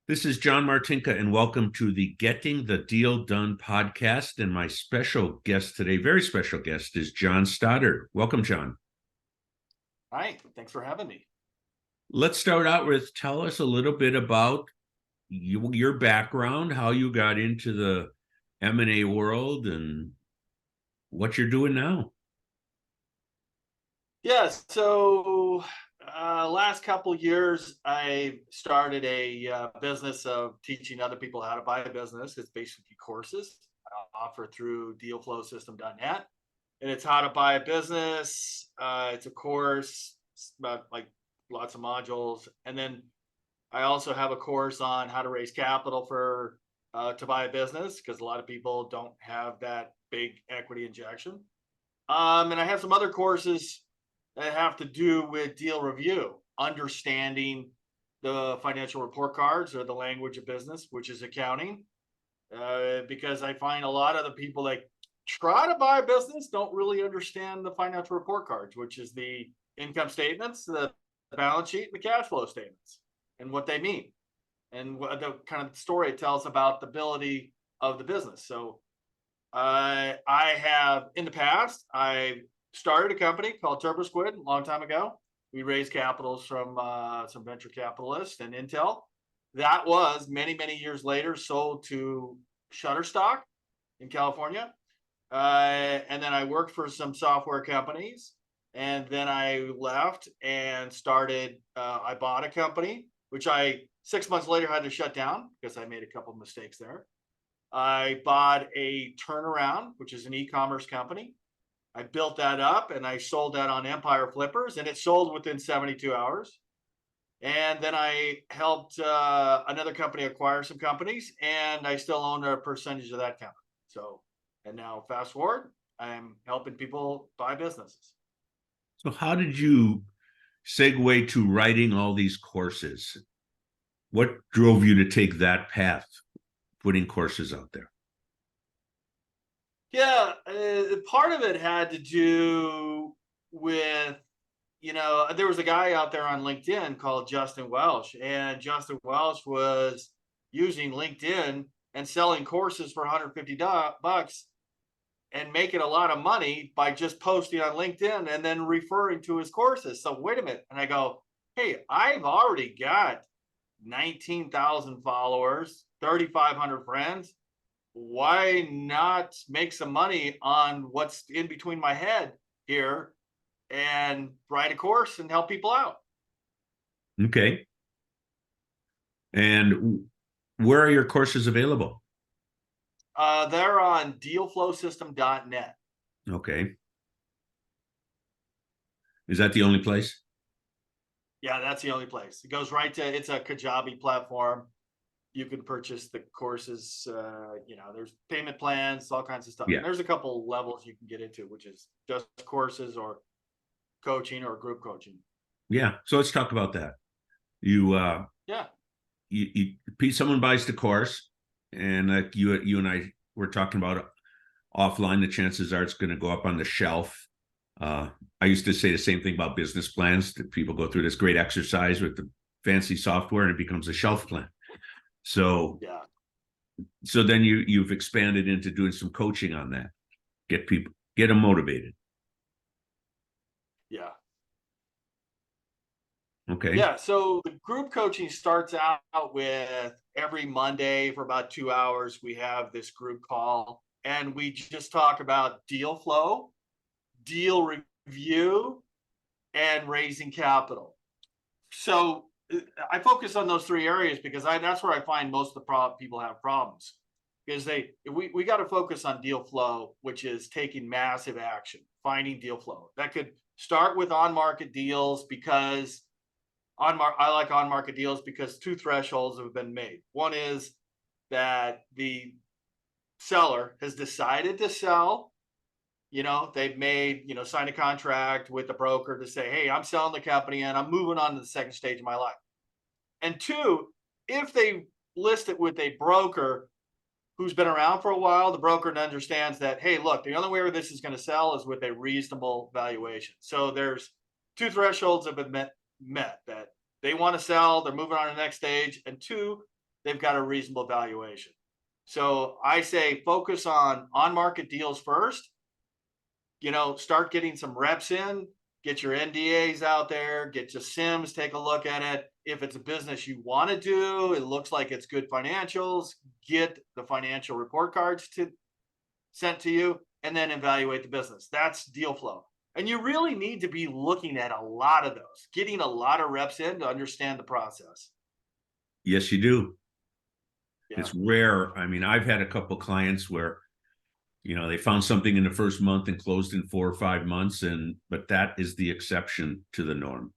This is John Martinka, and welcome to the Getting the Deal Done podcast. And my special guest today, very special guest, is Jon Stoddard. Welcome, John. Hi, thanks for having me. Let's start out with tell us a little bit about your background, how you got into the M&A world, and what you're doing now. Yeah, so last couple years, I started a business of teaching other people how to buy a business. It's basically courses I offer through dealflowsystem.net. And it's how to buy a business. It's a course, it's about like lots of modules. And then I also have a course on how to raise capital for to buy a business because a lot of people don't have that big equity injection. And I have some other courses that have to do with deal review, understanding the financial report cards or the language of business, which is accounting. Because I find a lot of the people that try to buy a business don't really understand the financial report cards, which is the income statements, the balance sheet, and the cash flow statements, and what they mean, and what the kind of story it tells about the ability of the business. So I have in the past, I started a company called Turbo Squid a long time ago. We raised capitals from some venture capitalists and Intel. That was many, many years later sold to Shutterstock in California. And then I worked for some software companies. And then I left and started, I bought a company, which I 6 months later had to shut down because I made a couple of mistakes there. I bought a Turnaround, which is an e-commerce company. I built that up and I sold that on Empire Flippers, and it sold within 72 hours. And then I helped another company acquire some companies, and I still own a percentage of that company. So, and now fast forward, I'm helping people buy businesses. So, how did you segue to writing all these courses? What drove you to take that path, putting courses out there? Yeah, part of it had to do with, there was a guy out there on LinkedIn called Justin Welsh, and Justin Welsh was using LinkedIn and selling courses for $150 and making a lot of money by just posting on LinkedIn and then referring to his courses. So wait a minute. And I go, hey, I've already got 19,000 followers, 3,500 friends. Why not make some money on what's in between my head here and write a course and help people out? Okay. And where are your courses available? They're on dealflowsystem.net. Okay. Is that the only place? Yeah, that's the only place. It goes right to, it's a Kajabi platform. You can purchase the courses. There's payment plans, all kinds of stuff. Yeah. And there's a couple levels you can get into, which is just courses or coaching or group coaching. Yeah. So let's talk about that. You Yeah. someone buys the course, and like you and I were talking about offline, the chances are it's going to go up on the shelf. I used to say the same thing about business plans, that people go through this great exercise with the fancy software and it becomes a shelf plan. So Yeah. So then you've expanded into doing some coaching on that. Get them motivated. Yeah. Okay. Yeah. So the group coaching starts out with every Monday for about 2 hours. We have this group call and we just talk about deal flow, deal review, and raising capital. So I focus on those three areas because that's where I find most of the people have problems, because we got to focus on deal flow, which is taking massive action, finding deal flow. That could start with on-market deals, because I like on-market deals because two thresholds have been made. One is that the seller has decided to sell. They've made, signed a contract with the broker to say, hey, I'm selling the company and I'm moving on to the second stage of my life. And two, if they list it with a broker who's been around for a while, the broker understands that, hey, look, the only way this is going to sell is with a reasonable valuation. So there's two thresholds that have been met, that they want to sell, they're moving on to the next stage. And two, they've got a reasonable valuation. So I say focus on market deals first. Start getting some reps in, get your NDAs out there, get your SIMs, take a look at it. If it's a business you want to do, it looks like it's good financials, get the financial report cards sent to you, and then evaluate the business. That's deal flow. And you really need to be looking at a lot of those, getting a lot of reps in to understand the process. Yes, you do. Yeah. It's rare. I mean, I've had a couple clients where, they found something in the first month and closed in 4 or 5 months, but that is the exception to the norm.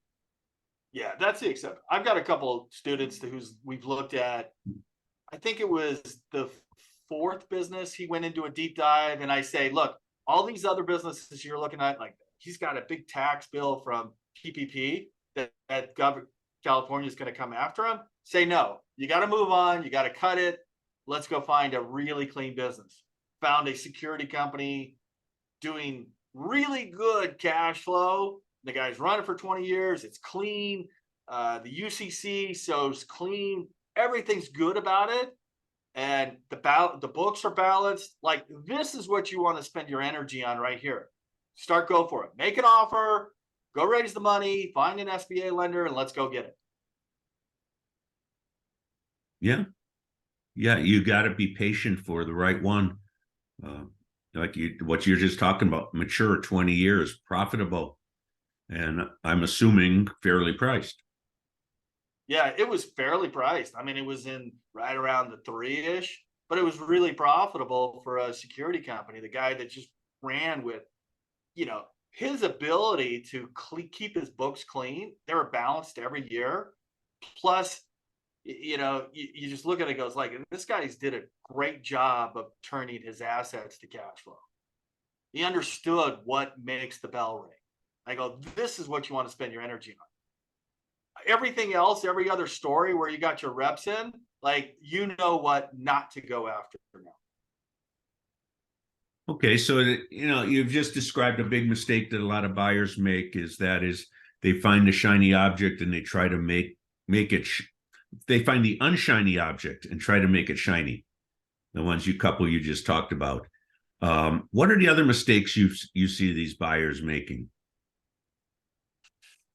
Yeah, that's the exception. I've got a couple students we've looked at. I think it was the 4th business he went into a deep dive, and I say, look, all these other businesses you're looking at, like he's got a big tax bill from PPP that California is going to come after him. Say no, you got to move on. You got to cut it. Let's go find a really clean business. Found a security company doing really good cash flow. The guy's running for 20 years. It's clean. The UCC shows clean. Everything's good about it. And the books are balanced. Like, this is what you want to spend your energy on right here. Go for it. Make an offer. Go raise the money. Find an SBA lender, and let's go get it. Yeah. Yeah. You got to be patient for the right one. What you're just talking about, mature, 20 years, profitable, and I'm assuming fairly priced. Yeah, it was fairly priced. I mean, it was in right around the 3-ish, but it was really profitable for a security company. The guy that just ran with, his ability to keep his books clean. They were balanced every year. Plus, you just look at it, goes like, this guy's did a great job of turning his assets to cash flow. He understood what makes the bell ring. I go, this is what you want to spend your energy on. Everything else, every other story where you got your reps in, like, what not to go after now. Okay, so you've just described a big mistake that a lot of buyers make is they find a shiny object and they try to make it. They find the unshiny object and try to make it shiny. The ones you just talked about. What are the other mistakes you see these buyers making?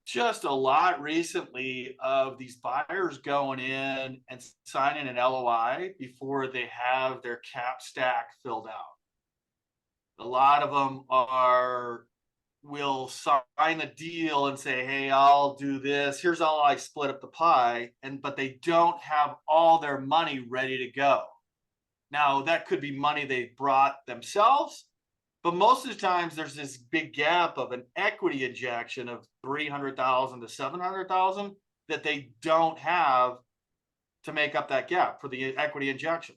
Just a lot recently of these buyers going in and signing an LOI before they have their cap stack filled out. A lot of them will sign the deal and say, hey, I'll do this. Here's how I split up the pie. But they don't have all their money ready to go. Now, that could be money they brought themselves, but most of the times there's this big gap of an equity injection of $300,000 to $700,000 that they don't have to make up that gap for the equity injection.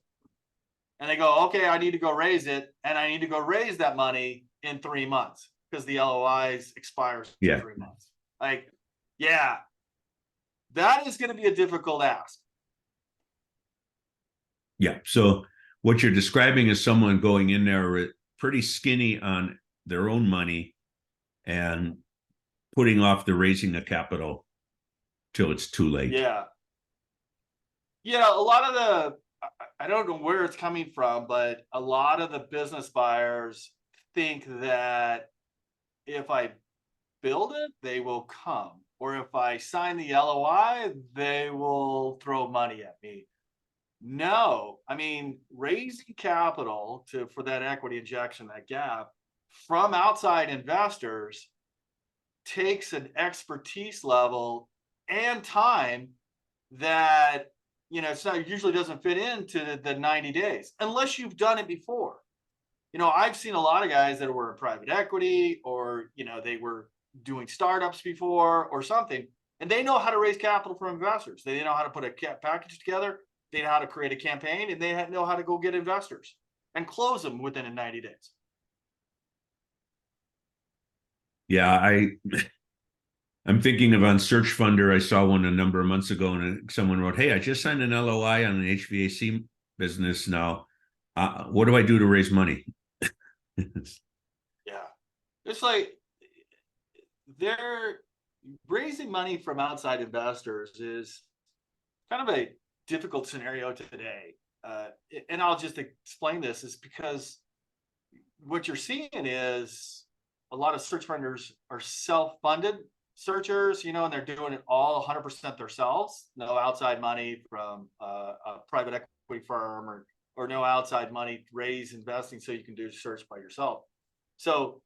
And they go, okay, I need to go raise it, and I need to go raise that money in 3 months because the LOIs expires in 3 months. Like, yeah, that is going to be a difficult ask. Yeah. So what you're describing is someone going in there pretty skinny on their own money and putting off the raising of capital till it's too late. Yeah. Yeah, a lot of I don't know where it's coming from, but a lot of the business buyers think that if I build it, they will come. Or if I sign the LOI, they will throw money at me. No, I mean, raising capital for that equity injection, that gap from outside investors takes an expertise level and time that, usually doesn't fit into the 90 days unless you've done it before. I've seen a lot of guys that were in private equity or, they were doing startups before or something, and they know how to raise capital from investors. They know how to put a package together. They know how to create a campaign, and they know how to go get investors and close them within 90 days. Yeah, I'm thinking of on Search Funder. I saw one a number of months ago, and someone wrote, "Hey, I just signed an LOI on an HVAC business. Now, what do I do to raise money?" Yeah, it's like they're raising money from outside investors is kind of a difficult scenario today. And I'll just explain this is because what you're seeing is a lot of search funders are self-funded searchers, and they're doing it all 100% themselves. No outside money from a private equity firm or no outside money to raise investing so you can do search by yourself. So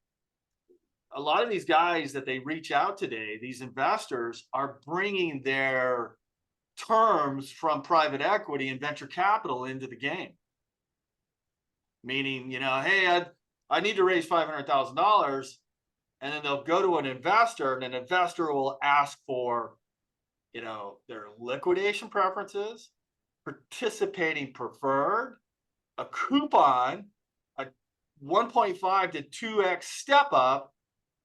a lot of these guys that they reach out today, these investors are bringing their terms from private equity and venture capital into the game. Meaning, hey, I need to raise $500,000. And then they'll go to an investor and an investor will ask for, their liquidation preferences, participating preferred, a coupon, a 1.5 to 2x step up,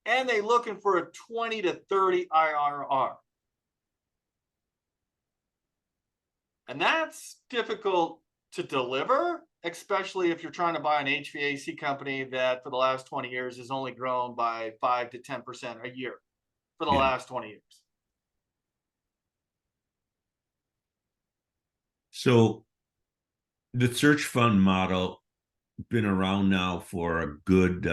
and they looking for a 20 to 30 IRR. And that's difficult to deliver, especially if you're trying to buy an HVAC company that for the last 20 years has only grown by 5 to 10% a year for the last 20 years. So the search fund model been around now for a good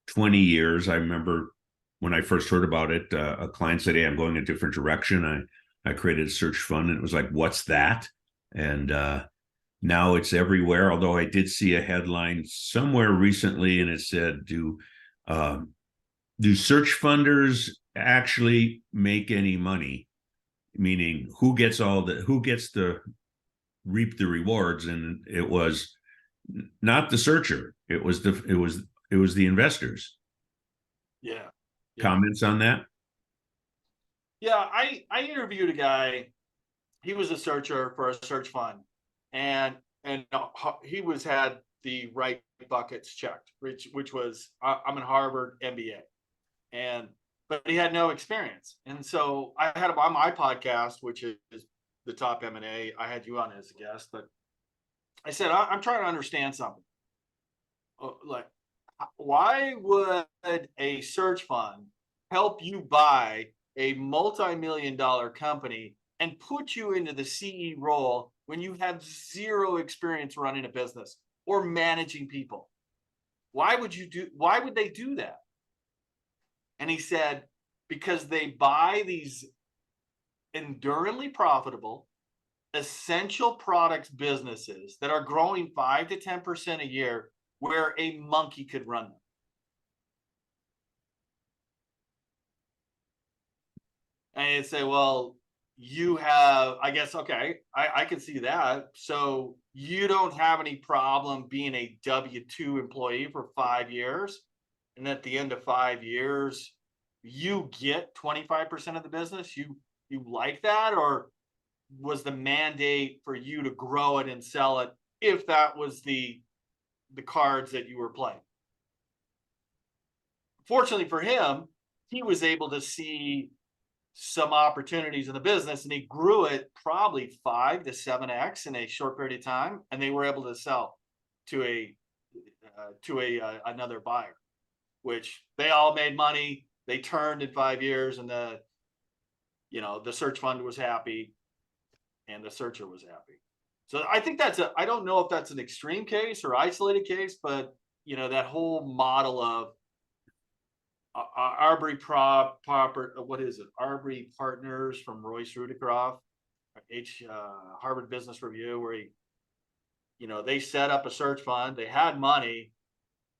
20 years. I remember when I first heard about it, a client said, hey, I'm going a different direction. I created a search fund, and it was like, what's that? And now it's everywhere. Although I did see a headline somewhere recently, and it said, "Do search funders actually make any money?" Meaning, who gets the reap the rewards? And it was not the searcher. It was the investors. Yeah. Comments on that? Yeah, I interviewed a guy. He was a searcher for a search fund, and he had the right buckets checked, which was I'm in Harvard MBA, but he had no experience. And so I had him on my podcast, which is the Top M&A. I had you on as a guest, but I said I'm trying to understand something. Like, why would a search fund help you buy a multi-million-dollar company and put you into the CE role when you have zero experience running a business or managing people? Why would they do that? And he said, because they buy these enduringly profitable, essential products businesses that are growing 5 to 10% a year where a monkey could run them. And you'd say, well, you have, I guess, okay, I can see that. So you don't have any problem being a W-2 employee for 5 years. And at the end of 5 years, you get 25% of the business. You like that? Or was the mandate for you to grow it and sell it if that was the cards that you were playing? Fortunately for him, he was able to see some opportunities in the business, and he grew it probably 5 to 7x in a short period of time, and they were able to sell to another buyer, which they all made money. They turned in 5 years, and the search fund was happy, and the searcher was happy. So I think I don't know if that's an extreme case or isolated case, but that whole model of Arbery what is it? Arbery Partners from Royce Rudikoff, Harvard Business Review, where they set up a search fund. They had money,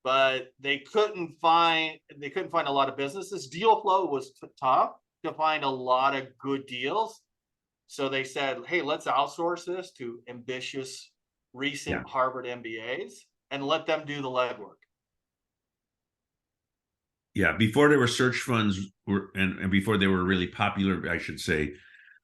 but they couldn't find a lot of businesses. Deal flow was tough to find a lot of good deals. So they said, hey, let's outsource this to ambitious recent Harvard MBAs and let them do the legwork. Yeah, before there were search funds and before they were really popular, I should say,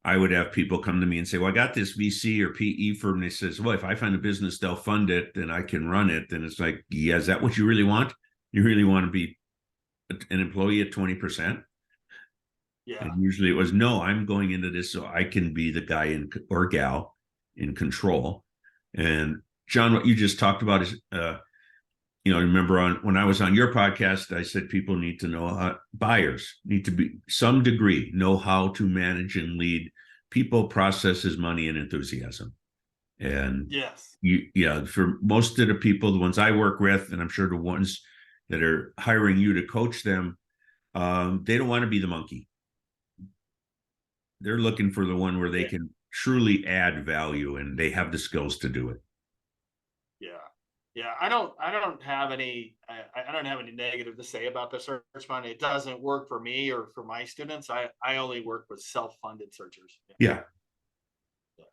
I would have people come to me and say, well, I got this VC or PE firm. And they says, well, if I find a business, they'll fund it and I can run it. And it's like, yeah, is that what you really want? You really want to be an employee at 20%? Yeah. And usually it was, no, I'm going into this so I can be the guy or gal in control. And John, what you just talked about is, remember when I was on your podcast, I said people need to know, buyers need to be some degree know how to manage and lead people, processes, money, and enthusiasm. And Yes. for most of the people, the ones I work with, and I'm sure the ones that are hiring you to coach them, they don't want to be the monkey. They're looking for the one where they Yeah. can truly add value and they have the skills to do it. Yeah. Yeah. I don't have any I don't have any negative to say about the search fund. It doesn't work for me or for my students. I only work with self-funded searchers. Yeah. Yeah.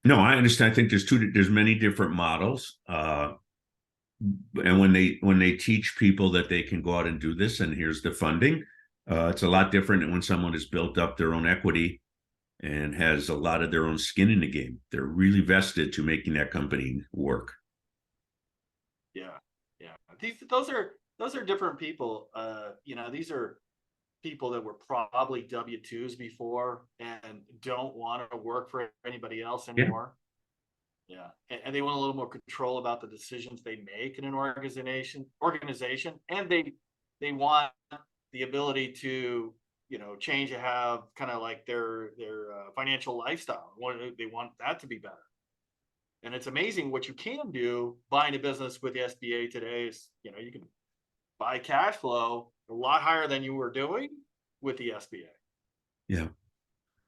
No, I understand. I think there's many different models. And when they teach people that they can go out and do this and here's the funding, it's a lot different than when someone has built up their own equity and has a lot of their own skin in the game. They're really vested to making that company work. Yeah. Yeah. Those are different people. These are people that were probably W-2s before and don't want to work for anybody else Yeah. anymore. Yeah. And they want a little more control about the decisions they make in an organization. And they want the ability to, change and have kind of like their financial lifestyle. They want that to be better. And it's amazing what you can do buying a business with the SBA today is, you can buy cash flow a lot higher than you were doing with the SBA. Yeah.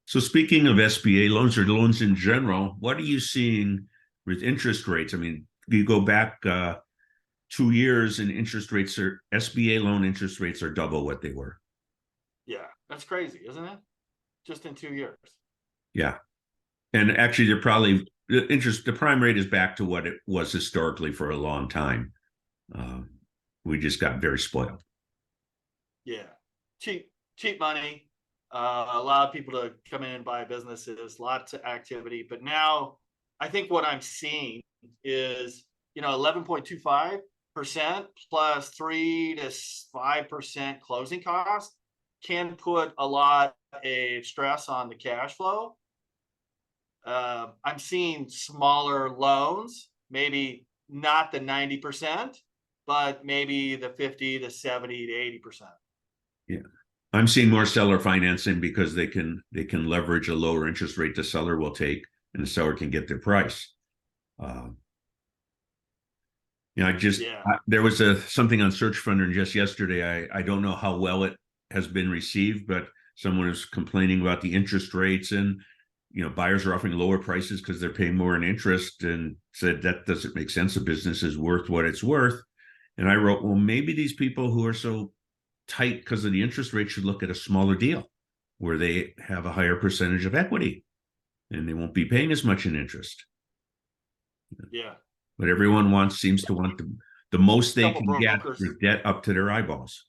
So speaking of SBA loans or loans in general, what are you seeing with interest rates? I mean, you go back 2 years and SBA loan interest rates are double what they were. Yeah, that's crazy, isn't it? Just in 2 years. Yeah. And actually, the prime rate is back to what it was historically for a long time. We just got very spoiled. Yeah, cheap money. Allow people to come in and buy businesses. Lots of activity, but now I think what I'm seeing is 11.25% plus 3 to 5% closing costs can put a lot of stress on the cash flow. I'm seeing smaller loans, maybe not the 90%, but maybe the 50 to 70 to 80%. Yeah. I'm seeing more seller financing because they can leverage a lower interest rate the seller will take, and the seller can get their price. Yeah. There was something on Search Funder just yesterday. I don't know how well it has been received, but someone is complaining about the interest rates, and buyers are offering lower prices because they're paying more in interest, and said that doesn't make sense. A business is worth what it's worth. And I wrote, well, maybe these people who are so tight because of the interest rate should look at a smaller deal where they have a higher percentage of equity and they won't be paying as much in interest. Yeah. But everyone seems to want the most they Couple can get brokers. with debt up to their eyeballs.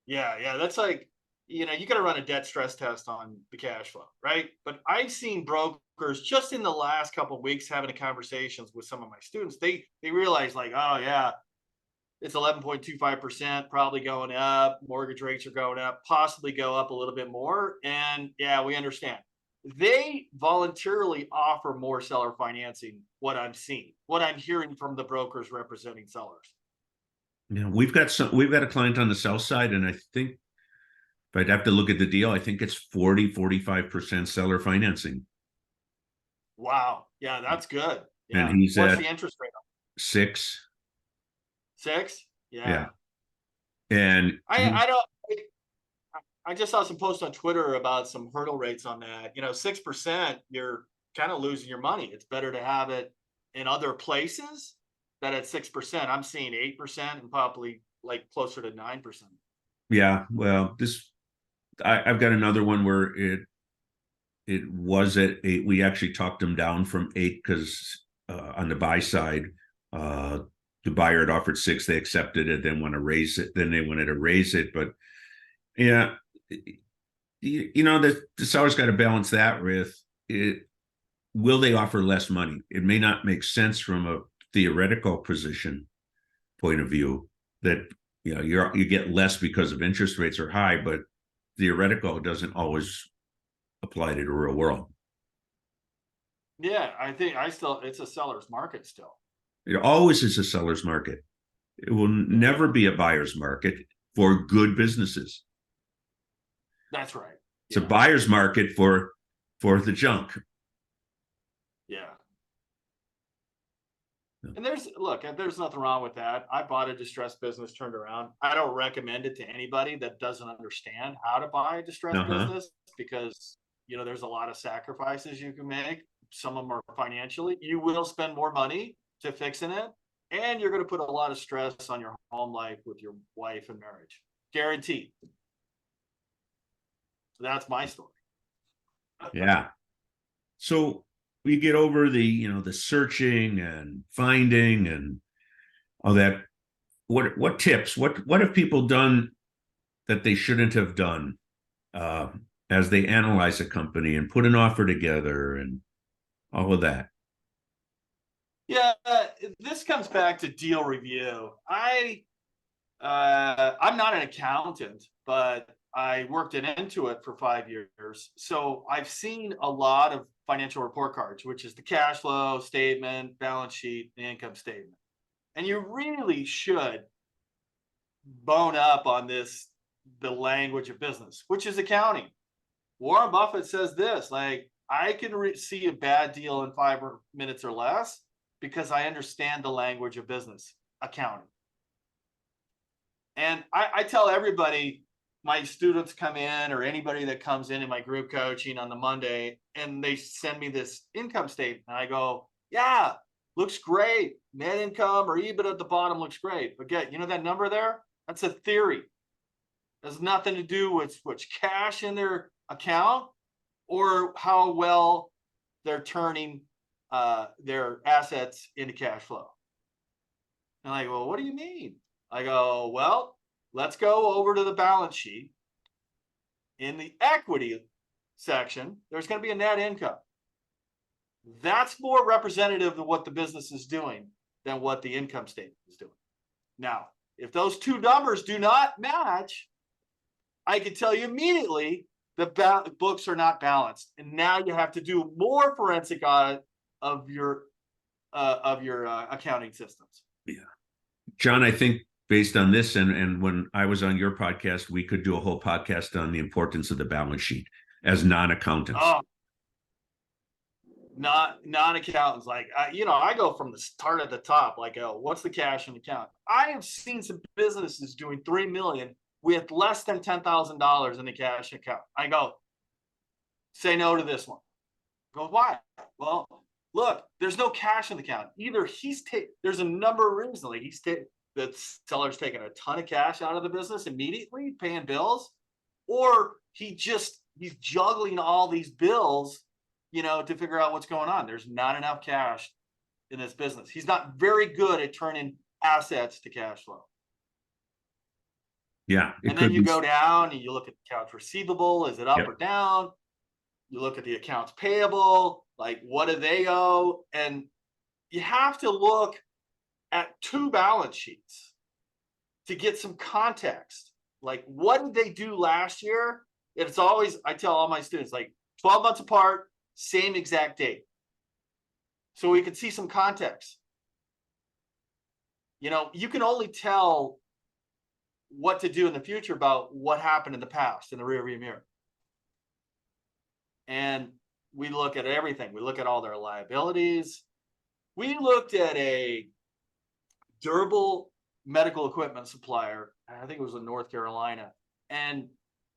Yeah. That's like, you got to run a debt stress test on the cash flow, right? But I've seen brokers just in the last couple of weeks having conversations with some of my students. They realize like, oh yeah, it's 11.25%, probably going up. Mortgage rates are going up, possibly go up a little bit more. And yeah, we understand. They voluntarily offer more seller financing. What I'm hearing from the brokers representing sellers. We've got a client on the sell side, and I think if I'd have to look at the deal, I think it's 45% seller financing. Wow. Yeah, that's good. And Yeah. he's What's at the interest rate? 6. 6? Yeah. Yeah. And I don't. I just saw some posts on Twitter about some hurdle rates on that. 6%, you're kind of losing your money. It's better to have it in other places that at 6%. I'm seeing 8% and probably like closer to 9%. yeah, well, I've got another one where it was at 8. We actually talked them down from 8 because on the buy side, the buyer had offered 6. They accepted it, then want to raise it. Then they wanted to raise it, but yeah, the seller's got to balance that with it. Will they offer less money? It may not make sense from a theoretical position point of view that you get less because of interest rates are high, but theoretical doesn't always apply to the real world. Yeah, I think it's a seller's market still. It always is a seller's market. It will never be a buyer's market for good businesses. That's right. It's a buyer's market for for the junk. Yeah. And there's nothing wrong with that. I bought a distressed business, turned around. I don't recommend it to anybody that doesn't understand how to buy a distressed business, because there's a lot of sacrifices you can make. Some of them are financially. You will spend more money to fixing it, and you're going to put a lot of stress on your home life with your wife and marriage. Guaranteed. So that's my story. Yeah. So we get over the searching and finding and all that. What tips? What have people done that they shouldn't have done as they analyze a company and put an offer together and all of that? Yeah, this comes back to deal review. I'm not an accountant, but I worked in Intuit for 5 years. So I've seen a lot of financial report cards, which is the cash flow statement, balance sheet, the income statement. And you really should bone up on the language of business, which is accounting. Warren Buffett says this, like, I can see a bad deal in 5 minutes or less because I understand the language of business, accounting. And I tell everybody, my students come in, or anybody that comes in my group coaching on the Monday, and they send me this income statement. And I go, yeah, looks great. Net income or EBITDA at the bottom looks great. But that number there, that's a theory. It has nothing to do with what's cash in their account or how well they're turning their assets into cash flow. And I go, well, what do you mean? I go, well, let's go over to the balance sheet. In the equity section, there's going to be a net income. That's more representative of what the business is doing than what the income statement is doing. Now, if those two numbers do not match, I can tell you immediately the books are not balanced. And now you have to do more forensic audit of your accounting systems. Yeah. John, I think based on this, and when I was on your podcast, we could do a whole podcast on the importance of the balance sheet as non-accountants. Oh, non-accountants, like I go from the start at the top, like, oh, what's the cash in the account? I have seen some businesses doing $3 million with less than $10,000 in the cash account. I go, say no to this one. Go, why? Well, look, there's no cash in the account. Either there's a number of reasons. Like the seller's taking a ton of cash out of the business immediately, paying bills, or he's juggling all these bills, to figure out what's going on. There's not enough cash in this business. He's not very good at turning assets to cash flow. Yeah. And then you go down and you look at accounts receivable. Is it up or down? You look at the accounts payable, like what do they owe? And you have to look at 2 balance sheets to get some context. Like, what did they do last year? It's always, I tell all my students, like 12 months apart, same exact date. So we can see some context. You can only tell what to do in the future about what happened in the past in the rearview mirror. And we look at everything. We look at all their liabilities. We looked at a durable medical equipment supplier. I think it was in North Carolina. And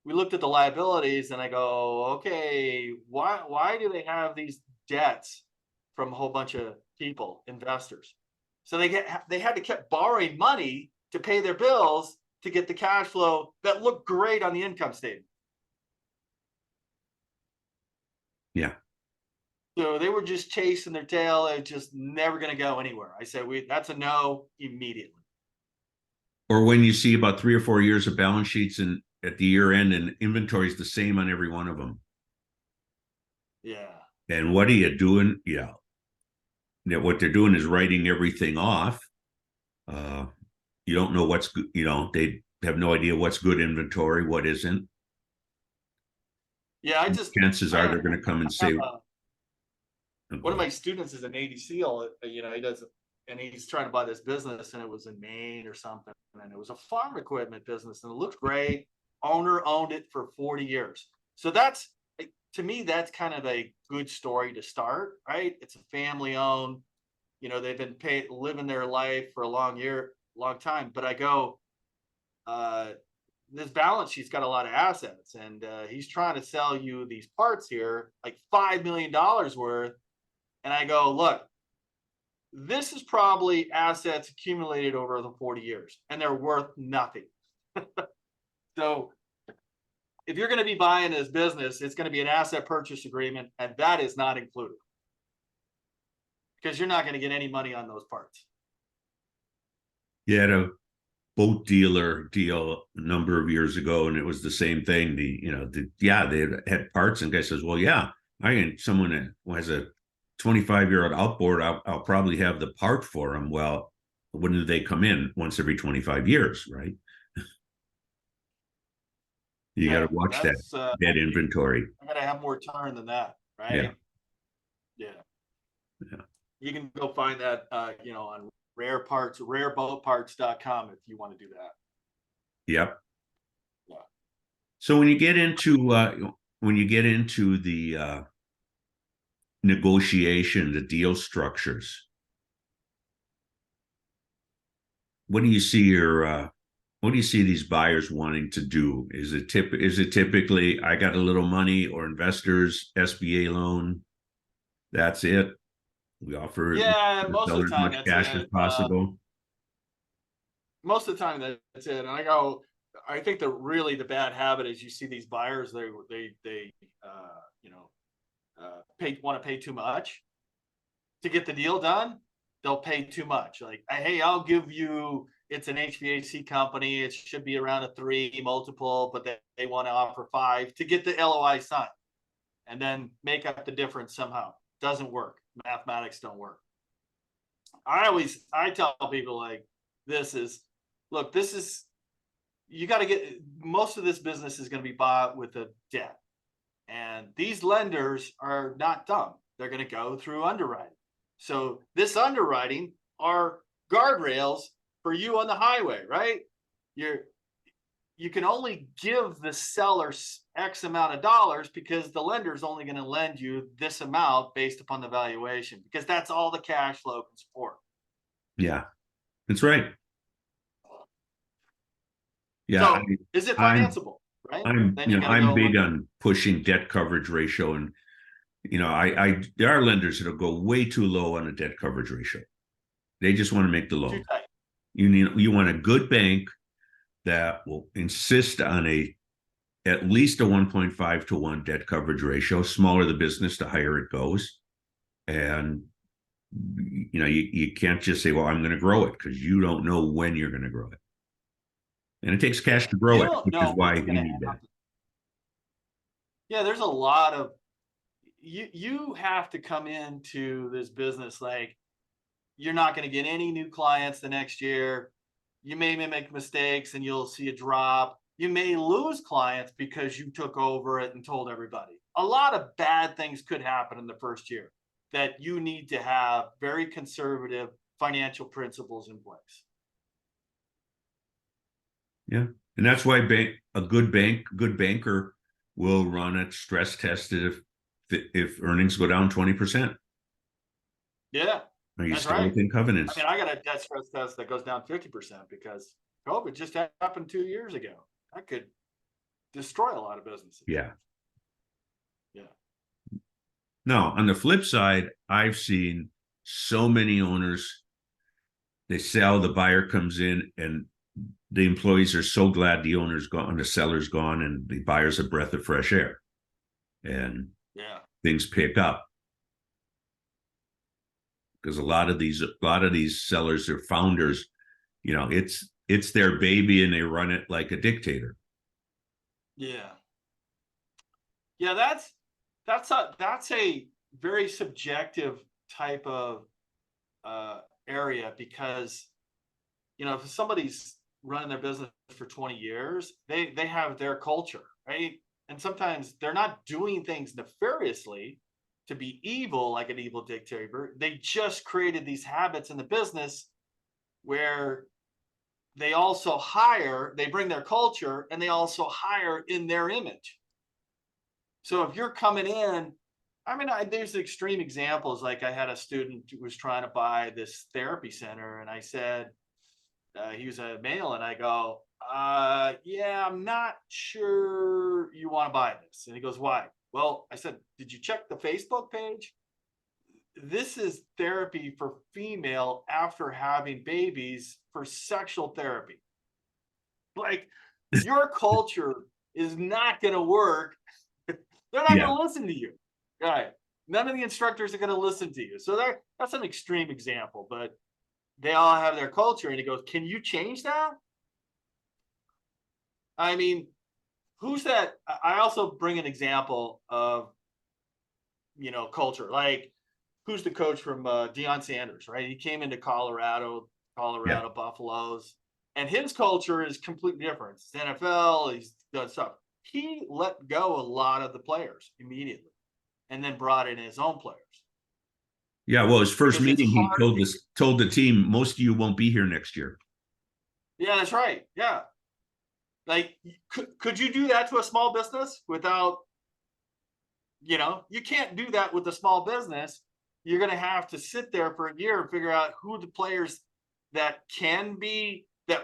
we looked at the liabilities, and I go, okay, why do they have these debts from a whole bunch of people, investors? So they had to keep borrowing money to pay their bills to get the cash flow that looked great on the income statement. Yeah. So they were just chasing their tail. It's just never going to go anywhere. I said, that's a no immediately. Or when you see about 3 or 4 years of balance sheets and at the year end, and inventory is the same on every one of them. Yeah. And what are you doing? Yeah. What they're doing is writing everything off. You don't know what's good. They have no idea what's good inventory, what isn't. Yeah, chances are they're going to come and say. One of my students is a Navy SEAL. He does, and he's trying to buy this business, and it was in Maine or something, and it was a farm equipment business, and it looked great. Owner owned it for 40 years. So that's to me, that's kind of a good story to start, right? It's a family owned, they've been living their life for a long time. But I go, uh, this balance sheet's got a lot of assets, and he's trying to sell you these parts here, like $5 million worth. And I go, look, this is probably assets accumulated over the 40 years, and they're worth nothing. So if you're going to be buying this business, it's going to be an asset purchase agreement, and that is not included because you're not going to get any money on those parts. You had a boat dealer deal a number of years ago, and it was the same thing. They had parts, and guy says, well, yeah, I can, someone who has a 25-year-old outboard, I'll probably have the part for them. Well, when do they come in? Once every 25 years, right? You got to watch that inventory. I got to have more turn than that, right? Yeah. You can go find that, on rareboatparts.com if you want to do that. Yep. Yeah. So when you get into the negotiation, the deal structures, what do you see these buyers wanting to do? Is it typically, I got a little money, or investors, SBA loan? That's it. We offer most of the time as much cash as possible. Most of the time that's it. And I think the bad habit is you see these buyers, they want to pay too much to get the deal done. They'll pay too much. Like, hey, I'll give you, it's an HVAC company, it should be around a 3 multiple, but they want to offer 5 to get the LOI signed, and then make up the difference somehow. Doesn't work. Mathematics don't work. I tell people, like, you got to get, most of this business is going to be bought with a debt. And these lenders are not dumb. They're going to go through underwriting. So this underwriting are guardrails for you on the highway, right? You can only give the seller X amount of dollars because the lender is only going to lend you this amount based upon the valuation, because that's all the cash flow can support. Yeah, that's right. Yeah. So is it financeable? Right. I'm big on pushing debt coverage ratio, and there are lenders that'll go way too low on a debt coverage ratio. They just want to make the loan. You want a good bank that will insist on at least a 1.5 to 1 debt coverage ratio. Smaller the business, the higher it goes. And you can't just say, well, I'm going to grow it, because you don't know when you're going to grow it. And it takes cash to grow it, which is why you need that. Yeah, there's a lot of, you have to come into this business like you're not going to get any new clients the next year. You may make mistakes and you'll see a drop. You may lose clients because you took over it and told everybody. A lot of bad things could happen in the first year, that you need to have very conservative financial principles in place. Yeah. And that's why a good banker will run it stress tested if earnings go down 20%. Yeah. Are you still within covenants? I mean, I got a debt stress test that goes down 50% because COVID just happened 2 years ago. That could destroy a lot of businesses. Yeah. Yeah. No, on the flip side, I've seen so many owners, they sell, the buyer comes in, and the employees are so glad the owner's gone, the seller's gone, and the buyer's a breath of fresh air. And things pick up. Because a lot of these sellers are founders, it's their baby, and they run it like a dictator. Yeah. Yeah, that's a very subjective type of area, because if somebody's running their business for 20 years, they have their culture, right? And sometimes they're not doing things nefariously to be evil, like an evil dictator. They just created these habits in the business where they bring their culture, and they also hire in their image. So if you're coming in, I mean, there's extreme examples. Like I had a student who was trying to buy this therapy center, and I said, he was a male, and I go, yeah, I'm not sure you want to buy this. And he goes, why? Well, I said, did you check the Facebook page? This is therapy for female after having babies for sexual therapy. Like, your culture is not going to work. They're not Yeah. going to listen to you. Right. None of the instructors are going to listen to you. So that's an extreme example, but they all have their culture. And he goes, can you change that? I mean, who's that? I also bring an example of, culture. Like, who's the coach from Deion Sanders, right? He came into Colorado, Yeah. Buffaloes, and his culture is completely different. It's NFL, he's done stuff. He let go a lot of the players immediately and then brought in his own players Yeah. Well, his first because it's meeting, he hard. told the team, most of you won't be here next year. Yeah, that's right. Yeah. Like, could you do that to a small business without, you can't do that with a small business. You're going to have to sit there for a year and figure out who the players that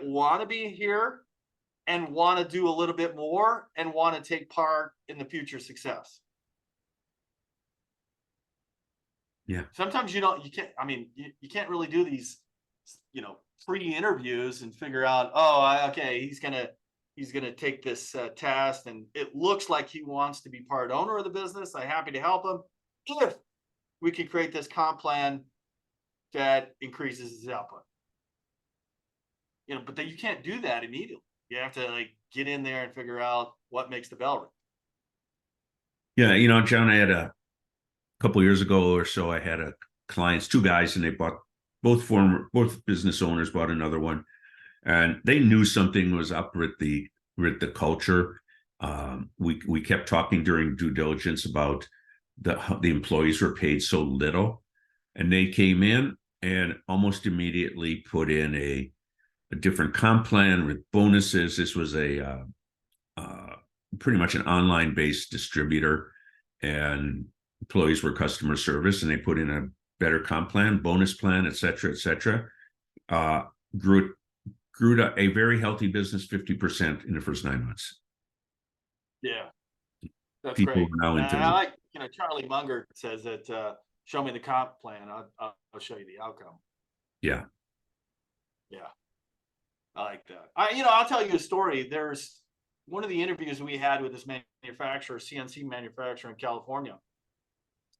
want to be here and want to do a little bit more and want to take part in the future success. Yeah. Sometimes you can't, I mean, you can't really do these, pre-interviews and figure out, okay, he's going to take this test and it looks like he wants to be part owner of the business. I'm happy to help him if we can create this comp plan that increases his output. But then you can't do that immediately. You have to get in there and figure out what makes the bell ring. Yeah. John, I had a couple years ago or so, I had clients, two guys, and they bought both business owners bought another one, and they knew something was up with the culture. We kept talking during due diligence about the employees were paid so little, and they came in and almost immediately put in a different comp plan with bonuses. This was a pretty much an online based distributor, and employees were customer service, and they put in a better comp plan, bonus plan, et cetera, et cetera. Grew to a very healthy business, 50% in the first 9 months. Yeah, that's People great. are now into I like, Charlie Munger says that, show me the comp plan, I'll show you the outcome. Yeah. Yeah, I like that. I'll tell you a story. There's one of the interviews we had with this manufacturer, CNC manufacturer in California.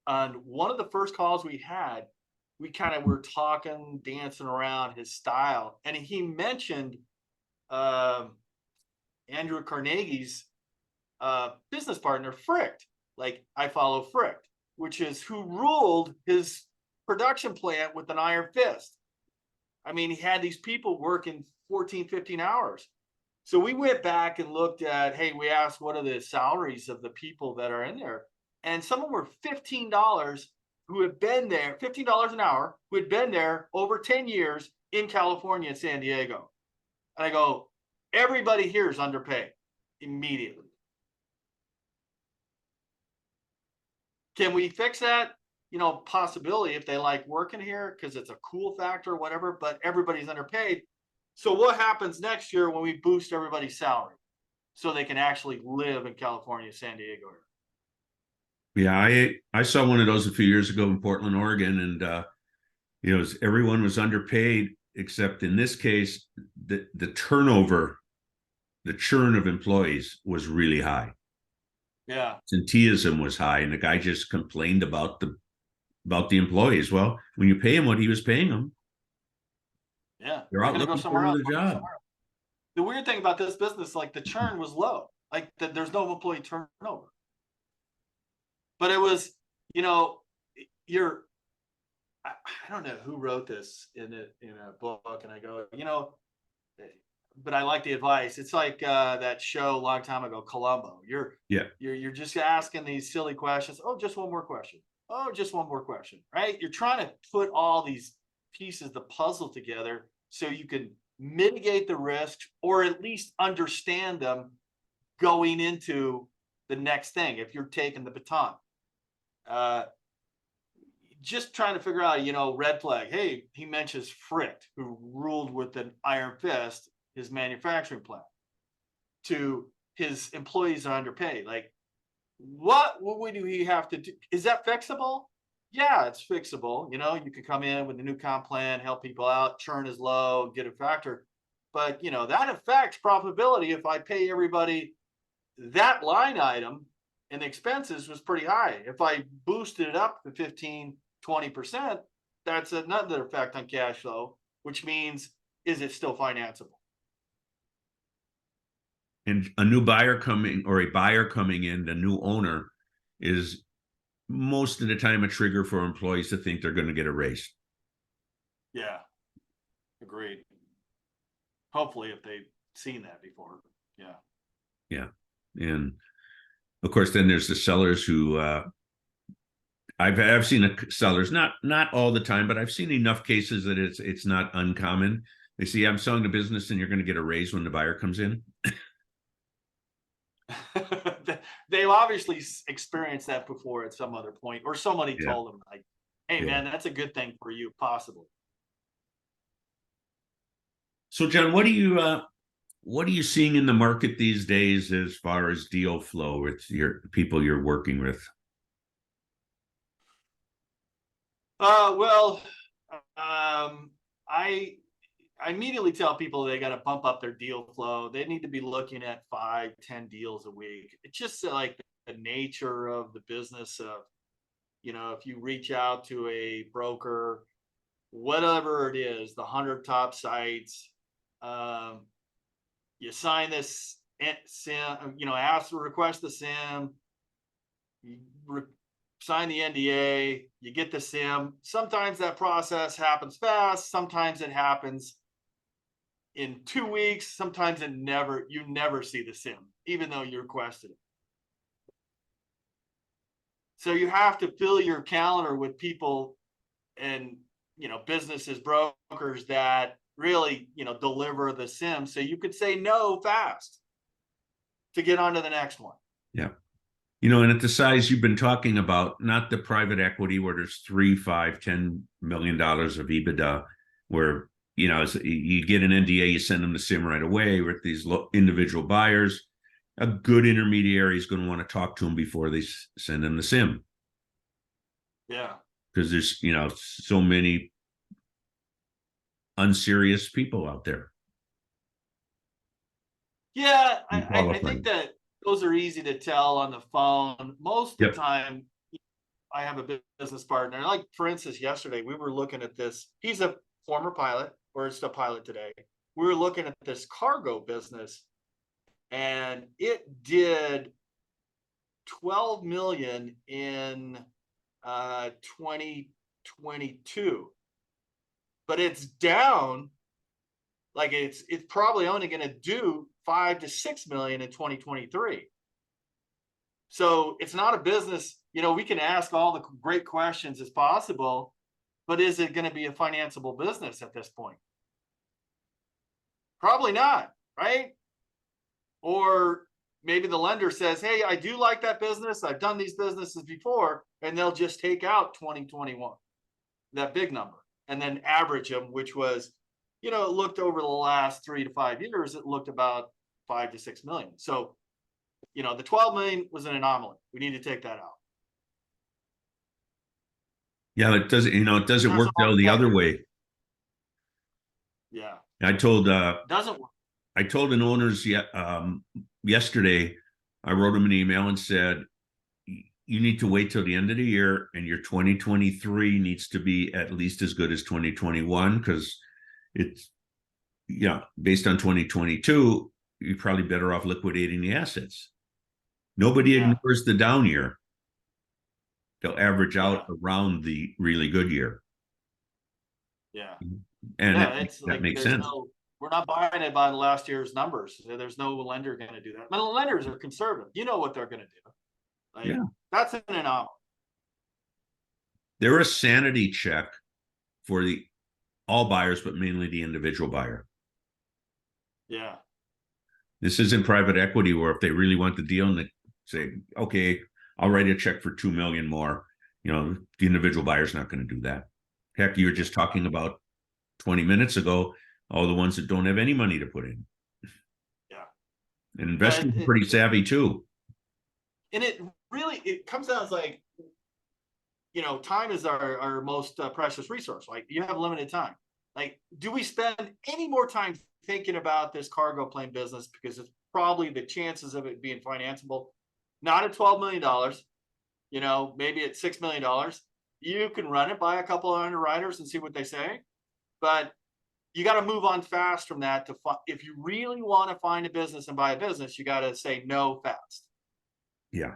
And one of the first calls we had, we kind of were talking, dancing around his style. And he mentioned Andrew Carnegie's business partner, Fricht. Like, I follow Fricht, which is who ruled his production plant with an iron fist. I mean, he had these people working 14, 15 hours. So we went back and looked at, hey, we asked what are the salaries of the people that are in there. And some of them were $15 who had been there, $15 an hour, who had been there over 10 years in California and San Diego. And I go, everybody here is underpaid immediately. Can we fix that? Possibility if they like working here because it's a cool factor or whatever, but everybody's underpaid. So what happens next year when we boost everybody's salary so they can actually live in California, San Diego? Yeah, I saw one of those a few years ago in Portland, Oregon, and everyone was underpaid, except in this case, the turnover, the churn of employees was really high. Yeah. Absenteeism was high, and the guy just complained about the employees. Well, when you pay him what he was paying them, yeah, they're out looking for another job. The weird thing about this business, like the churn was low, like there's no employee turnover. But it was, I don't know who wrote this in a book, and I go, but I like the advice. It's like that show a long time ago, Columbo. You're just asking these silly questions. Oh, just one more question. Oh, just one more question. Right? You're trying to put all these pieces of the puzzle together so you can mitigate the risks or at least understand them going into the next thing if you're taking the baton. Uh, just trying to figure out, red flag. Hey, he mentions Frick, who ruled with an iron fist his manufacturing plant, to his employees are underpaid. Like, what would he have to do? Is that fixable? Yeah, it's fixable. You can come in with a new comp plan, help people out, churn is low, get a factor. But that affects profitability. If I pay everybody that line item and the expenses was pretty high. If I boosted it up to 15-20%, that's another effect on cash flow, which means, is it still financeable? And a new buyer coming or a buyer coming in, the new owner, is most of the time a trigger for employees to think they're going to get a raise. Yeah, agreed. Hopefully, if they've seen that before. Yeah. Yeah. And of course, then there's the sellers who I've seen sellers, not all the time, but I've seen enough cases that it's not uncommon. They say, I'm selling the business and you're going to get a raise when the buyer comes in. They've obviously experienced that before at some other point, or somebody told them, like, hey, man, that's a good thing for you, possibly. So, John, what are you seeing in the market these days as far as deal flow with your people you're working with? Well, I immediately tell people they got to bump up their deal flow. They need to be looking at 5-10 deals a week. It's just like the nature of the business of, if you reach out to a broker, whatever it is, the 100 top sites, you sign this SIM, request the SIM, you sign the NDA, you get the SIM. Sometimes that process happens fast. Sometimes it happens in 2 weeks. Sometimes you never see the SIM, even though you requested it. So you have to fill your calendar with people and, businesses, brokers that really, deliver the SIM. So you could say no fast to get on to the next one. Yeah. And at the size you've been talking about, not the private equity where there's $3, $5, $10 million of EBITDA, where, you get an NDA, you send them the SIM right away. With these individual buyers, a good intermediary is going to want to talk to them before they send them the SIM. Yeah. Because there's, so many unserious people out there. Yeah, I think that those are easy to tell on the phone. Most of the time, I have a business partner. Like, for instance, yesterday we were looking at this. He's a former pilot, or is still pilot today. We were looking at this cargo business, and it did 12 million in 2022, but it's down. Like, it's probably only going to do 5 to 6 million in 2023. So it's not a business, we can ask all the great questions as possible, but is it going to be a financeable business at this point? Probably not, right? Or maybe the lender says, hey, I do like that business. I've done these businesses before, and they'll just take out 2021, that big number, and then average them, which was, it looked over the last 3 to 5 years, it looked about 5 to 6 million. So, the 12 million was an anomaly. We need to take that out. Yeah, it doesn't work though the other way. Yeah. I told doesn't work. I told an owners yesterday, I wrote him an email and said, you need to wait till the end of the year, and your 2023 needs to be at least as good as 2021, because it's, based on 2022, you're probably better off liquidating the assets. Nobody ignores the down year. They'll average out around the really good year. Yeah. And it's that like, makes sense. We're not buying it by last year's numbers. There's no lender going to do that. But the lenders are conservative. You know what they're going to do. Like, that's an anomaly. They're a sanity check for all buyers, but mainly the individual buyer. Yeah. This isn't private equity where if they really want the deal and say, okay, I'll write a check for 2 million more. The individual buyer's not going to do that. Heck, you were just talking about 20 minutes ago, all the ones that don't have any money to put in. Yeah. And investors are pretty savvy too. And it comes down to like, time is our most precious resource. Like, you have limited time. Like, do we spend any more time thinking about this cargo plane business? Because it's probably the chances of it being financeable, not at $12 million, maybe at $6 million. You can run it by a couple of underwriters and see what they say. But you got to move on fast from that if you really want to find a business and buy a business, you got to say no fast. Yeah.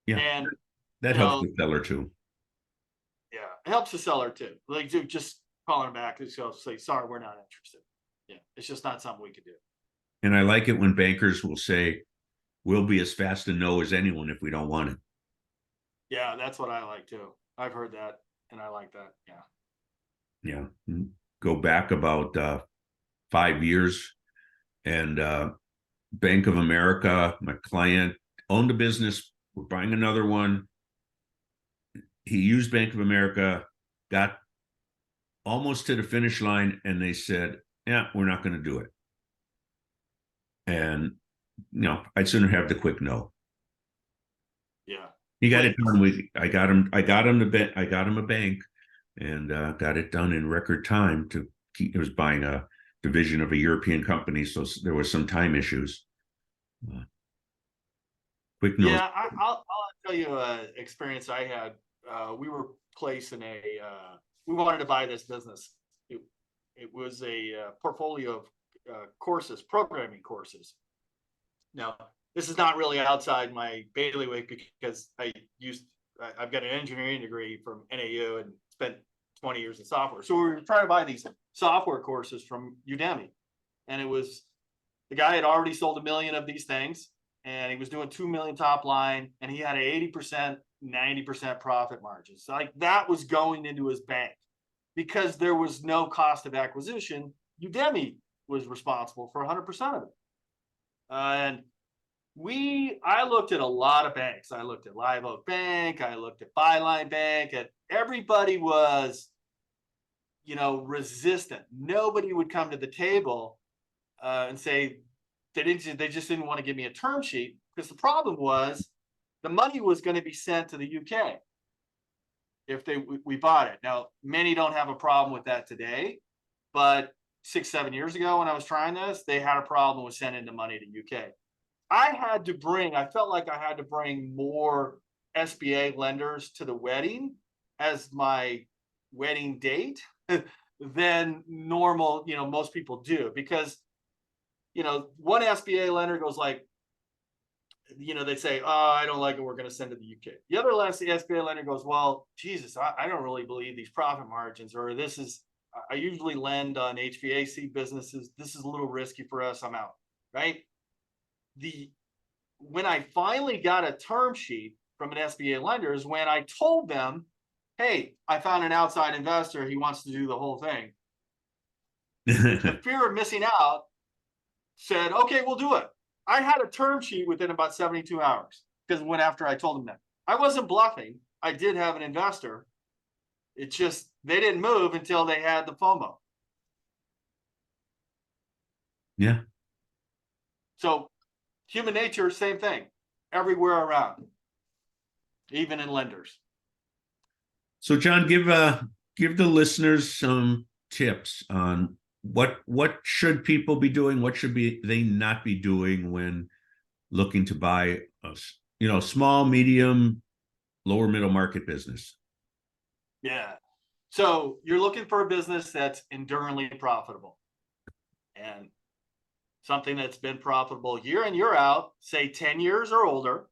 Yeah. And that helps the seller too. Yeah, it helps the seller too. Like, just calling them back and say, sorry, we're not interested. Yeah, it's just not something we could do. And I like it when bankers will say, we'll be as fast to no as anyone if we don't want it. Yeah, that's what I like too. I've heard that, and I like that. Yeah. Yeah. Go back about 5 years, and Bank of America, my client, owned a business. We're buying another one. He used Bank of America, got almost to the finish line, and they said, yeah, we're not going to do it. And, I'd sooner have the quick no. Yeah. He got it done. I got him a bank, and got it done in record time. It was buying a division of a European company, so there was some time issues. Quick no. Yeah, I'll tell you an experience I had. We were placed in we wanted to buy this business. It was a portfolio of courses, programming courses. Now, this is not really outside my bailiwick because I've got an engineering degree from NAU and spent 20 years in software. So we were trying to buy these software courses from Udemy. And the guy had already sold 1 million of these things, and he was doing 2 million top line, and he had an 80%, 90% profit margin. So like, that was going into his bank because there was no cost of acquisition. Udemy was responsible for 100% of it. And I looked at a lot of banks. I looked at Live Oak Bank. I looked at Byline Bank. And everybody was, resistant. Nobody would come to the table and say they just didn't want to give me a term sheet, because the problem was the money was going to be sent to the UK if we bought it. Now, many don't have a problem with that today, but 6-7 years ago when I was trying this, they had a problem with sending the money to UK. I felt like I had to bring more SBA lenders to the wedding as my wedding date than normal, most people do, because, one SBA lender goes like, they say, oh, I don't like it, we're going to send it to the UK. The other SBA lender goes, well, Jesus, I don't really believe these profit margins, or I usually lend on HVAC businesses. This is a little risky for us. I'm out. Right. When I finally got a term sheet from an SBA lender is when I told them, hey, I found an outside investor. He wants to do the whole thing. The fear of missing out said, okay, we'll do it. I had a term sheet within about 72 hours because after I told them that. I wasn't bluffing. I did have an investor. It's just they didn't move until they had the FOMO. Yeah. So human nature, same thing, everywhere around, even in lenders. So, John, give the listeners some tips on what should people be doing, what should they not be doing when looking to buy a small, medium, lower middle market business. Yeah. So you're looking for a business that's enduringly profitable, and something that's been profitable year in, year out, say 10 years or older.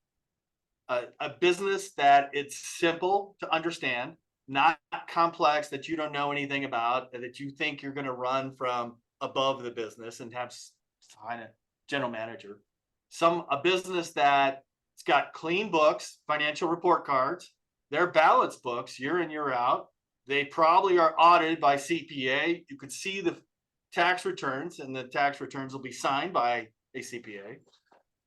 A business that it's simple to understand, not complex, that you don't know anything about, that you think you're going to run from above the business and have sign a general manager. A business that's got clean books, financial report cards, they're balanced books year in, year out. They probably are audited by CPA. You could see the tax returns, and the tax returns will be signed by a CPA,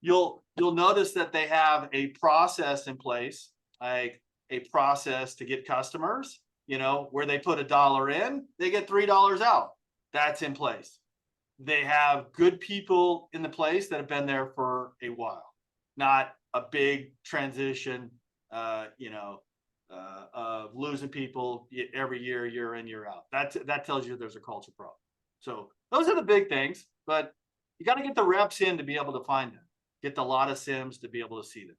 you'll notice that they have a process in place, like a process to get customers, where they put $1 in, they get $3 out. That's in place. They have good people in the place that have been there for a while, not a big transition, of losing people every year in, year out. That tells you there's a culture problem. So those are the big things, but you got to get the reps in to be able to find them. Get a lot of sims to be able to see them.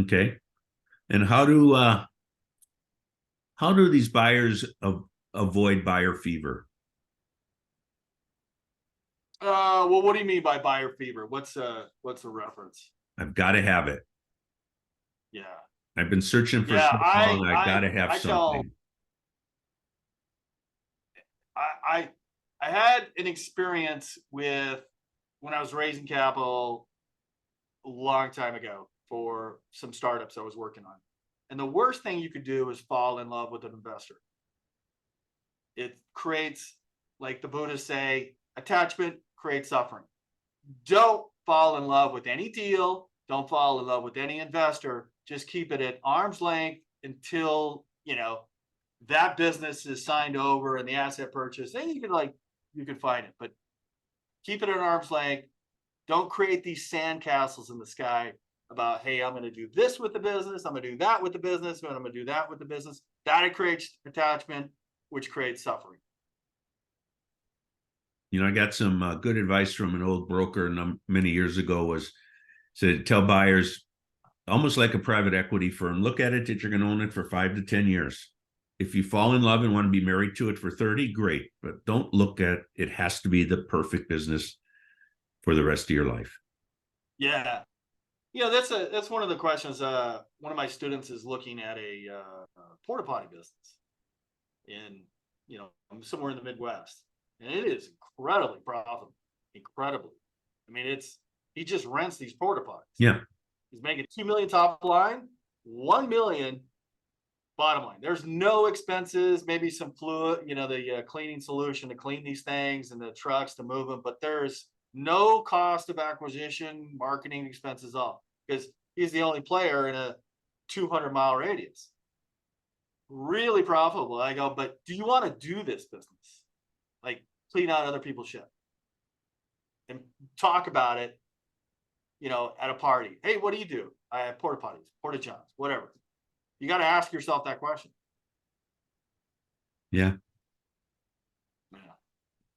Okay. And how do these buyers avoid buyer fever? Well, what do you mean by buyer fever? What's the reference? I've got to have it. Yeah. I've been searching for Yeah, so long. I got to have something. I had an experience with when I was raising capital a long time ago for some startups I was working on. And the worst thing you could do is fall in love with an investor. It creates, like the Buddhists say, attachment creates suffering. Don't fall in love with any deal. Don't fall in love with any investor. Just keep it at arm's length until, that business is signed over and the asset purchase. Then you can find it, but keep it at arm's length. Don't create these sandcastles in the sky about, hey, I'm going to do this with the business. I'm going to do that with the business. And I'm going to do that with the business. That creates attachment, which creates suffering. I got some good advice from an old broker many years ago was to tell buyers, almost like a private equity firm, look at it that you're going to own it for 5 to 10 years. If you fall in love and want to be married to it for 30, great. But don't look at it has to be the perfect business for the rest of your life. Yeah. That's one of the questions. One of my students is looking at a porta potty business in, somewhere in the Midwest. And it is incredibly profitable. Incredibly. I mean, he just rents these porta potties. Yeah. He's making $2 million top line, $1 million bottom line. There's no expenses, maybe some fluid, the cleaning solution to clean these things and the trucks to move them, but there's no cost of acquisition, marketing expenses off because he's the only player in a 200-mile radius. Really profitable. I go, but do you want to do this business? Like clean out other people's shit and talk about it, at a party. Hey, what do you do? I have porta potties, porta johns, whatever. You got to ask yourself that question. Yeah.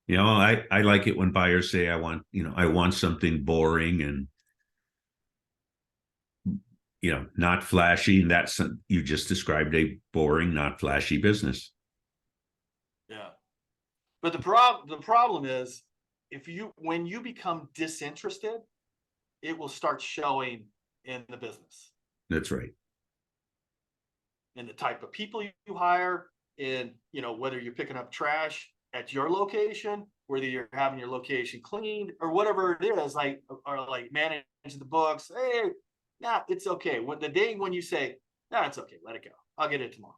I like it when buyers say, I want something boring and, not flashy. And you just described a boring, not flashy business. Yeah. But the problem is when you become disinterested, it will start showing in the business. That's right. In the type of people you hire, in whether you're picking up trash at your location, whether you're having your location cleaned or whatever it is, or managing the books. Hey, nah, it's okay. When you say, nah, it's okay, let it go. I'll get it tomorrow.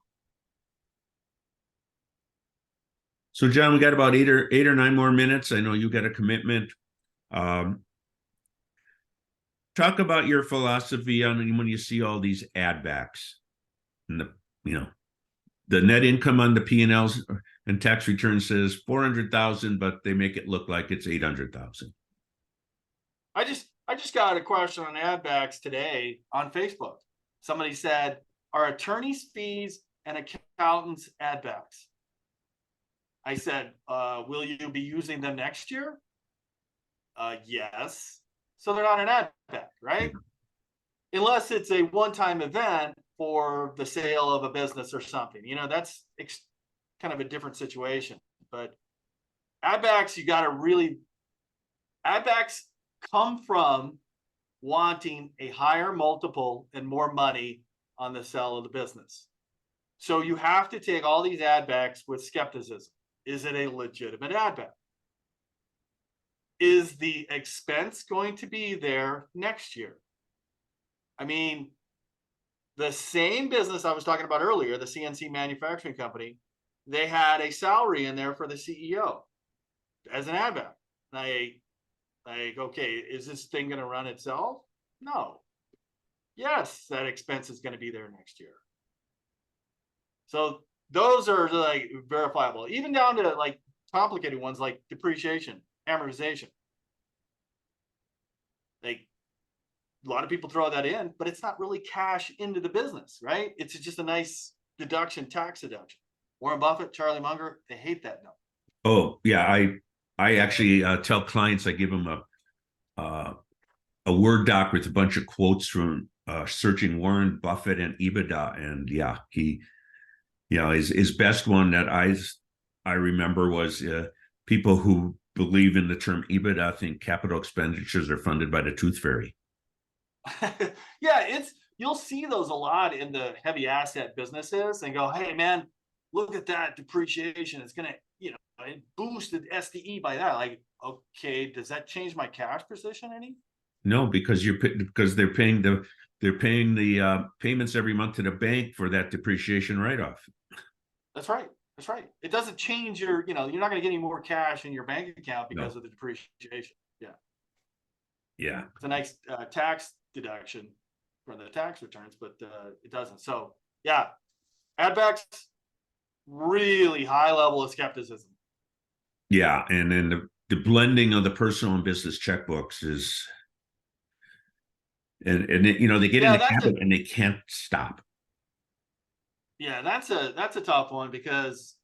So, John, we got about eight or 9 more minutes. I know you got a commitment. Talk about your philosophy on when you see all these ad backs and the net income on the P&Ls and tax return says 400,000, but they make it look like it's 800,000. I just got a question on ad backs today on Facebook. Somebody said, are attorneys' fees and accountants ad backs? I said, will you be using them next year? Yes. So they're not an ad back, right? Unless it's a one-time event for the sale of a business or something. That's kind of a different situation. But ad backs, ad backs come from wanting a higher multiple and more money on the sale of the business. So you have to take all these ad backs with skepticism. Is it a legitimate ad back? Is the expense going to be there next year? I mean, the same business I was talking about earlier, the CNC manufacturing company, they had a salary in there for the CEO as an ad back. Like, okay, is this thing going to run itself? No. Yes, that expense is going to be there next year. So those are like verifiable, even down to like complicated ones like depreciation, amortization. Like a lot of people throw that in, but it's not really cash into the business, right? It's just a nice deduction, tax deduction. Warren Buffett, Charlie Munger, they hate that number. Oh yeah, I actually tell clients, I give them uh, a Word doc with a bunch of quotes from searching Warren Buffett and EBITDA, and yeah, his best one that I remember was people who believe in the term EBITDA think capital expenditures are funded by the tooth fairy. Yeah, you'll see those a lot in the heavy asset businesses and go, hey man, look at that depreciation. It's gonna, it boosted SDE by that. Like, okay, does that change my cash position any? No, because they're paying the payments every month to the bank for that depreciation write-off. That's right. That's right. It doesn't change your, you're not going to get any more cash in your bank account because of the depreciation. Yeah. Yeah. It's a nice tax deduction for the tax returns, but it doesn't. So yeah, add backs, really high level of skepticism. Yeah. And then the blending of the personal and business checkbooks is, and they get in the habit and they can't stop. Yeah, that's a tough one because,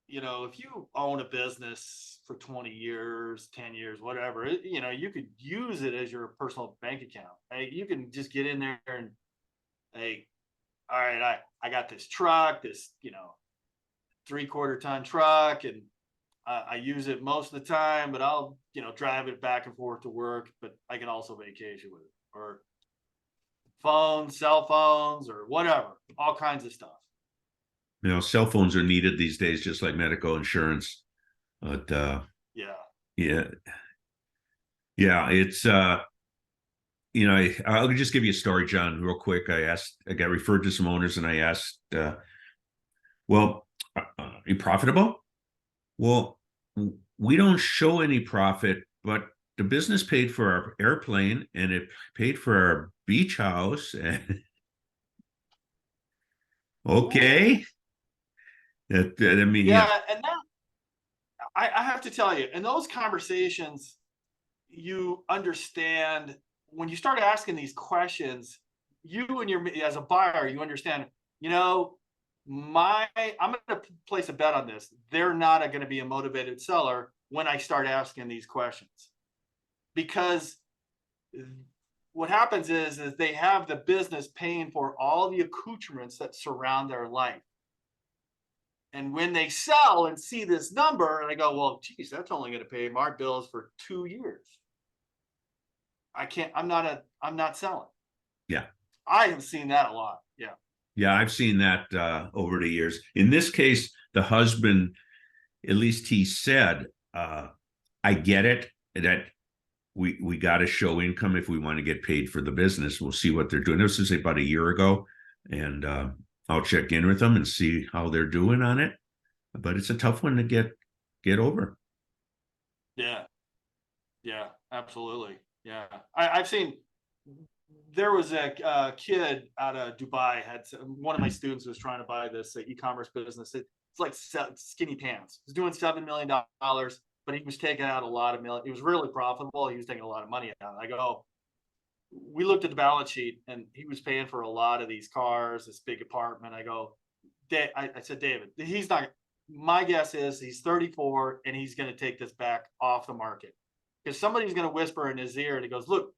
if you own a business for 20 years, 10 years, whatever, you could use it as your personal bank account. Hey, you can just get in there and, hey, all right, I got this truck, this, 3/4 ton truck, and I use it most of the time, but I'll, drive it back and forth to work, but I can also vacation with it, or phones, cell phones, or whatever, all kinds of stuff. Cell phones are needed these days, just like medical insurance. But yeah, it's I'll just give you a story, John, real quick. I got referred to some owners, and I asked, well, are you profitable? Well, we don't show any profit, but the business paid for our airplane and it paid for our beach house. And okay. I mean, yeah, and that I have to tell you, in those conversations, you understand when you start asking these questions, you and your as a buyer, you understand, I'm going to place a bet on this. They're not going to be a motivated seller when I start asking these questions, because what happens is they have the business paying for all the accoutrements that surround their life. And when they sell and see this number, they go, well, geez, that's only going to pay my bills for 2 years. I'm not selling. Yeah. I have seen that a lot. Yeah. Yeah, I've seen that over the years. In this case, the husband, at least he said, I get it, that we got to show income if we want to get paid for the business. We'll see what they're doing. This is about a year ago, and I'll check in with them and see how they're doing on it. But it's a tough one to get over. Yeah. Yeah, absolutely. Yeah. I've seen, there was a kid out of Dubai, one of my students was trying to buy this e-commerce business. It's like skinny pants. He's doing $7 million, but he was taking out a lot of million. He was really profitable. He was taking a lot of money out. I go, we looked at the balance sheet and he was paying for a lot of these cars, this big apartment. I go, I said, David, he's not, my guess is he's 34 and he's going to take this back off the market, because somebody's going to whisper in his ear and he goes, look,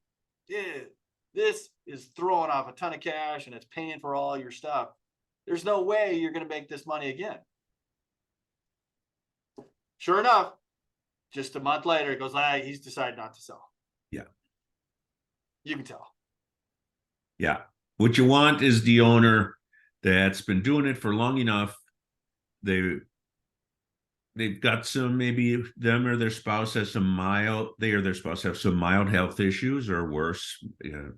this is throwing off a ton of cash and it's paying for all your stuff. There's no way you're going to make this money again. Sure enough, just a month later, it goes, he's decided not to sell. Yeah. You can tell. Yeah. What you want is the owner that's been doing it for long enough. They've got some, maybe them or their spouse has some mild, they or their spouse have some mild health issues or worse.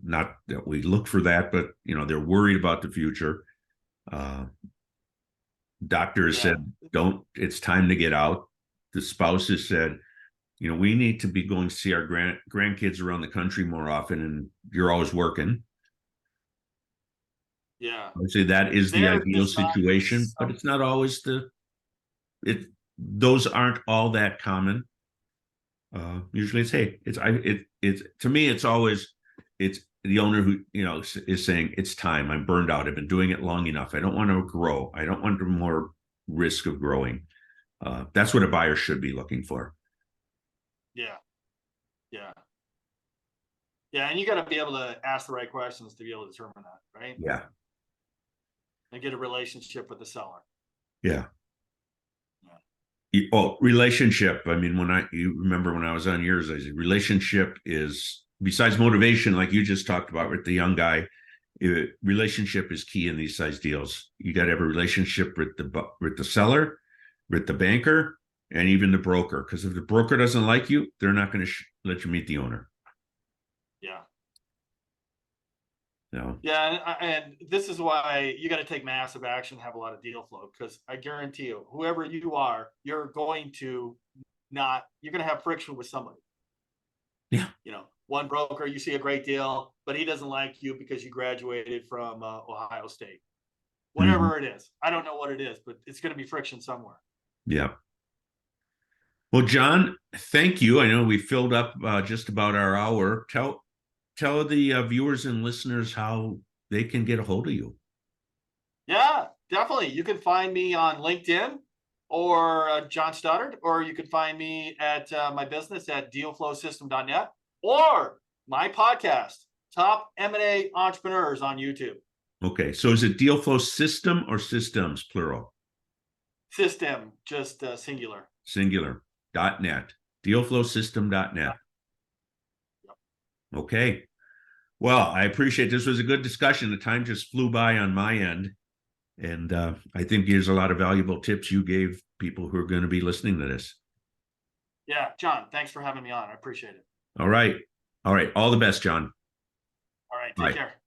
Not that we look for that, but they're worried about the future. Doctors said, it's time to get out. The spouse has said, we need to be going to see our grandkids around the country more often, and you're always working. Yeah. I would say that is the They're ideal designed situation, so but it's not always those aren't all that common. Usually it's to me, it's always, it's the owner who, is saying it's time. I'm burned out. I've been doing it long enough. I don't want to grow. I don't want more risk of growing. That's what a buyer should be looking for. Yeah. Yeah. Yeah. And you got to be able to ask the right questions to be able to determine that, right? Yeah. And get a relationship with the seller. Yeah. Oh, relationship. I mean, you remember when I was on yours, I said relationship is, besides motivation, like you just talked about with the young guy, relationship is key in these size deals. You got to have a relationship with the seller, with the banker, and even the broker. Because if the broker doesn't like you, they're not going to let you meet the owner. Yeah. No. Yeah, and this is why you got to take massive action, have a lot of deal flow, because I guarantee you, whoever you are, you're going to have friction with somebody. Yeah. One broker, you see a great deal, but he doesn't like you because you graduated from Ohio State. Whatever it is, I don't know what it is, but it's going to be friction somewhere. Yeah. Well, Jon, thank you. I know we filled up just about our hour. Tell the viewers and listeners how they can get a hold of you. Yeah, definitely. You can find me on LinkedIn or Jon Stoddard, or you can find me at my business at dealflowsystem.net, or my podcast, Top M&A Entrepreneurs, on YouTube. Okay, so is it Deal Flow System or Systems, plural? System, just singular. Singular.net. Dealflowsystem.net. Yep. Okay. Well, I appreciate this. Was a good discussion. The time just flew by on my end. And I think there's a lot of valuable tips you gave people who are going to be listening to this. Yeah, Jon, thanks for having me on. I appreciate it. All right. All right. All the best, Jon. All right. Bye. Take care.